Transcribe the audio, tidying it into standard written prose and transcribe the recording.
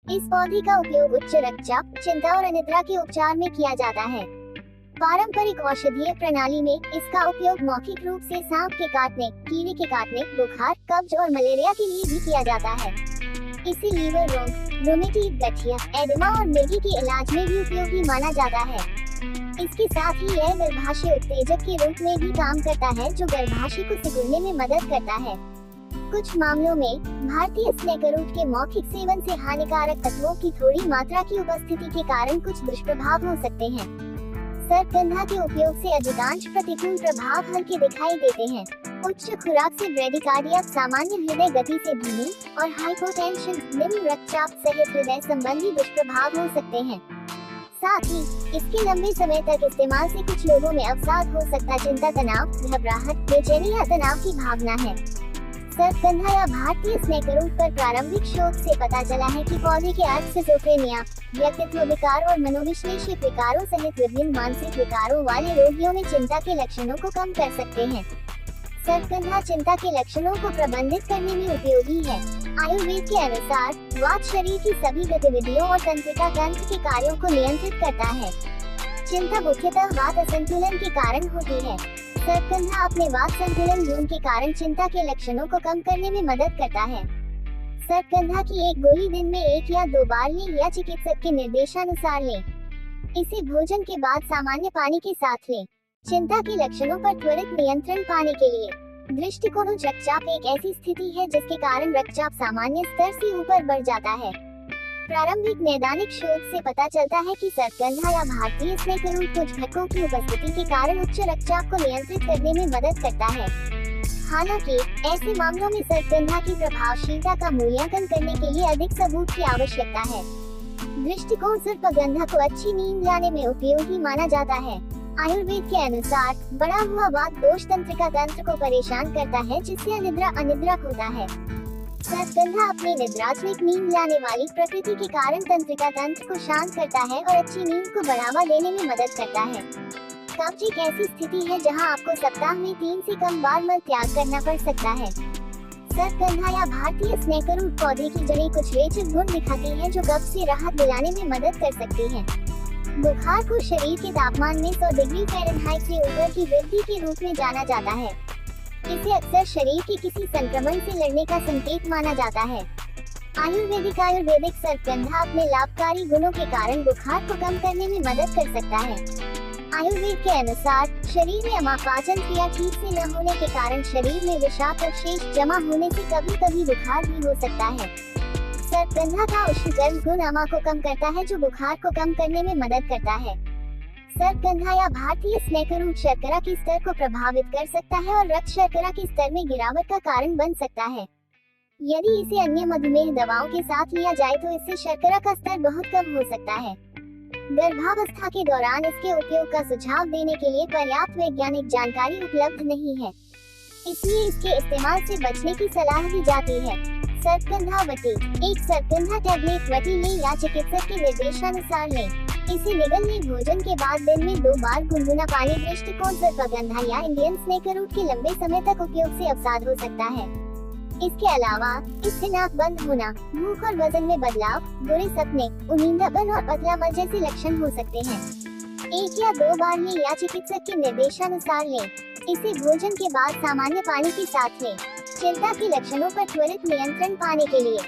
इस पौधे का उपयोग उच्च रक्तचाप, चिंता और अनिद्रा के उपचार में किया जाता है। पारंपरिक औषधीय प्रणाली में इसका उपयोग मौखिक रूप से सांप के काटने, कीड़े के काटने, बुखार, कब्ज और मलेरिया के लिए भी किया जाता है। इसे लीवर रोग, रोमेटॉइड गठिया, एडिमा और मिर्गी के इलाज में भी उपयोगी माना जाता है। इसके साथ ही यह गर्भाशय उत्तेजक के रूप में भी काम करता है, जो गर्भाशय को सिकुड़ने में मदद करता है। कुछ मामलों में भारतीय स्नेकरूट के मौखिक सेवन से हानिकारक तत्वों की थोड़ी मात्रा की उपस्थिति के कारण कुछ दुष्प्रभाव हो सकते हैं। सर्पगंधा के उपयोग से अधिकांश प्रतिकूल प्रभाव हल्के दिखाई देते हैं। उच्च खुराक से ब्रेडिकार्डिया, सामान्य हृदय गति से धीमी और हाइपोटेंशन, निम्न रक्तचाप सहित हृदय संबंधी दुष्प्रभाव हो सकते हैं। साथ ही इसके लंबे समय तक इस्तेमाल से कुछ लोगों में अवसाद हो सकता, चिंता, तनाव, घबराहट, बेचैनी या तनाव की भावना है। सर्पगंधा या भारतीय स्नेकरूट पर प्रारंभिक शोध से पता चला है कि पौधे के स्किज़ोफ्रेनिया, व्यक्तित्व विकार और मनोविश्लेषी विकारों सहित विभिन्न मानसिक विकारों वाले रोगियों में चिंता के लक्षणों को कम कर सकते हैं। सर्पगंधा चिंता के लक्षणों को प्रबंधित करने में उपयोगी है। आयुर्वेद के अनुसार वात शरीर की सभी गतिविधियों और तंत्रिका तंत्र के कार्यों को नियंत्रित करता है। चिंता मुख्यतः वात असंतुलन के कारण होती है। सर्पगंधा अपने वात संतुलन गुण के कारण चिंता के लक्षणों को कम करने में मदद करता है। सर्पगंधा की एक गोली दिन में 1 या 2 बार लें या चिकित्सक के निर्देशानुसार लें। इसे भोजन के बाद सामान्य पानी के साथ लें। चिंता के लक्षणों पर त्वरित नियंत्रण पाने के लिए दृष्टिकोण रक्तचाप एक ऐसी स्थिति है जिसके कारण रक्तचाप सामान्य स्तर से ऊपर बढ़ जाता है। प्रारंभिक नैदानिक शोध से पता चलता है कि सर्पगंधा या भारतीय स्नेकरूट कुछ घटकों की उपस्थिति के कारण उच्च रक्तचाप को नियंत्रित करने में मदद करता है। हालांकि ऐसे मामलों में सर्पगंधा की प्रभावशीलता का मूल्यांकन करने के लिए अधिक सबूत की आवश्यकता है। दृष्टिकोण सर्पगंधा को अच्छी नींद लाने में उपयोगी माना जाता है। आयुर्वेद के अनुसार बढ़ा हुआ वात दोष तंत्रिका तंत्र को परेशान करता है, जिससे अनिद्रा होता है। सर्पगंधा अपनी निद्रात्मक नींद लाने वाली प्रकृति के कारण तंत्रिका तंत्र को शांत करता है और अच्छी नींद को बढ़ावा देने में मदद करता है। कब्ज एक ऐसी स्थिति है जहां आपको सप्ताह में 3 से कम बार मल त्याग करना पड़ सकता है। सर्पगंधा या भारतीय स्नेकरूट पौधे की जड़ें कुछ रेचक गुण दिखाती हैं जो कब्ज से राहत दिलाने में मदद कर सकती हैं। बुखार को शरीर के तापमान में 100 डिग्री फ़ारेनहाइट से ऊपर की वृद्धि के रूप में जाना जाता है। इसे अक्सर शरीर के किसी संक्रमण से लड़ने का संकेत माना जाता है। आयुर्वेदिक सर्पगंधा अपने लाभकारी गुणों के कारण बुखार को कम करने में मदद कर सकता है। आयुर्वेद के अनुसार शरीर में अमापाचन क्रिया ठीक से न होने के कारण शरीर में विषाक्त अवशेष जमा होने से कभी-कभी बुखार भी हो सकता है। सर्पगंधा का उष्णगर्म गुण अमा को कम करता है, जो बुखार को कम करने में मदद करता है। सर्पगंधा या भारतीय स्नेकरूट शर्करा के स्तर को प्रभावित कर सकता है और रक्त शर्करा के स्तर में गिरावट का कारण बन सकता है। यदि इसे अन्य मधुमेह दवाओं के साथ लिया जाए तो इससे शर्करा का स्तर बहुत कम हो सकता है। गर्भावस्था के दौरान इसके उपयोग का सुझाव देने के लिए पर्याप्त वैज्ञानिक जानकारी उपलब्ध नहीं है, इसलिए इसके इस्तेमाल से बचने की सलाह दी जाती है। सर्पगंधा वटी, एक सर्पगंधा टैबलेट वटी लें या चिकित्सक के निर्देशानुसार लें। इसे निगलने भोजन के बाद दिन में 2 बार गुनगुना पानी। दृष्टिकोण सर्पगंधा या इंडियन स्नेकरूट के लंबे समय तक उपयोग से अवसाद हो सकता है। इसके अलावा इससे नाक बंद होना, भूख और वजन में बदलाव, बुरे सपने, उनींदापन और पतला मल जैसे लक्षण हो सकते हैं। 1 या 2 बार लें या चिकित्सक के निर्देशानुसार लें। इसे भोजन के बाद सामान्य पानी के साथ लें। चिंता के लक्षणों पर त्वरित नियंत्रण पाने के लिए